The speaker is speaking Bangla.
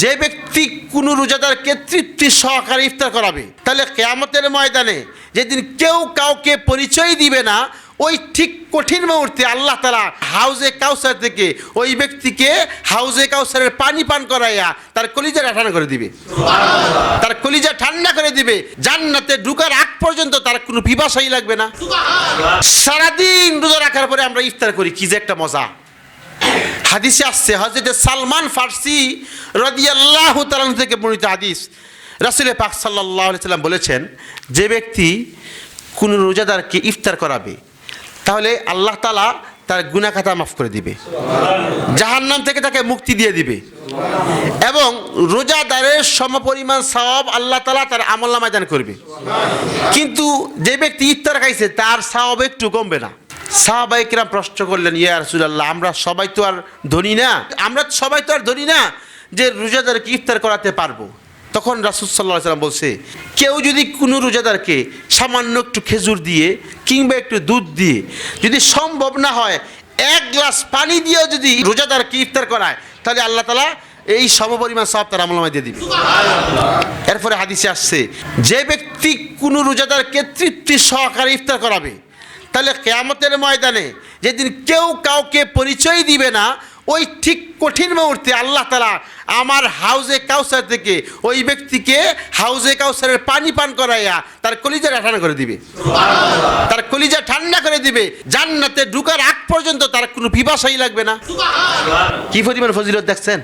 যে ব্যক্তি কোনো রোজাদারকে তৃপ্তি সহকারে ইফতার করাবে, তাহলে কিয়ামতের ময়দানে যেদিন কেউ কাউকে পরিচয় দিবে না, ওই ঠিক কঠিন মুহূর্তে আল্লাহ তাআলা হাউজে কাউসার থেকে ওই ব্যক্তিকে হাউজে কাউসারের পানি পান করাইয়া তার কলিজা ঠান্ডা করে দিবে। তার কলিজা ঠান্ডা করে দিবে, জান্নাতে ঢুকার আগ পর্যন্ত তার কোনো পিপাসাই লাগবে না। সারাদিন রোজা রাখার পরে আমরা ইফতার করি, কি যে একটা মজা। হাদিসে আসছে, হযরত সালমান ফারসি রাদিয়াল্লাহু তাআলা থেকে বর্ণিত হাদিস, রাসূল পাক সাল্লাল্লাহু আলাইহি সাল্লাম বলেছেন, যে ব্যক্তি কোনো রোজাদারকে ইফতার করাবে, তাহলে আল্লাহ তাআলা তার গুনাহ খাতা মাফ করে দিবে, জাহান্নাম থেকে তাকে মুক্তি দিয়ে দিবে, এবং রোজাদারের সমপরিমাণ সওয়াব আল্লাহ তাআলা তার আমলনামায় দান করবে। কিন্তু যে ব্যক্তি ইফতার খাইছে তার সওয়াব একটু কমবে না। সাহাবায়ে কেরাম প্রশ্ন করলেন, ইয়া রাসূলুল্লাহ, আমরা সবাই তো আর ধনী না যে রোজাদারকে ইফতার করাতে পারবো। তখন রাসূল সাল্লাল্লাহু আলাইহি ওয়াসাল্লাম বলছে, কেউ যদি কোনো রোজাদারকে সামান্য একটু খেজুর দিয়ে কিংবা একটু দুধ দিয়ে, যদি সম্ভব না হয় এক গ্লাস পানি দিয়েও যদি রোজাদারকে ইফতার করায়, তাহলে আল্লাহ তাআলা এই সমপরিমাণ সওয়াব তার আমলনামায় দিয়ে দিবে। এরপরে হাদিসে আসছে, যে ব্যক্তি কোনো রোজাদারকে তৃপ্তি সহকারে ইফতার করাবে, তাহলে কিয়ামতের ময়দানে যেদিন কেউ কাউকে পরিচয় দিবে না, ওই ঠিক কঠিন মুহূর্তে আল্লাহ তাআলা আমার হাউজে কাউসার থেকে ওই ব্যক্তিকে হাউজে কাউসারের পানি পান করাইয়া তার কলিজা ঠান্ডা করে দিবে। তার কলিজা ঠান্ডা করে দিবে, জান্নাতে ঢুকার আগ পর্যন্ত তার কোনো পিপাসাই লাগবে না। কি পরিমাণ ফজিলত দেখছেন।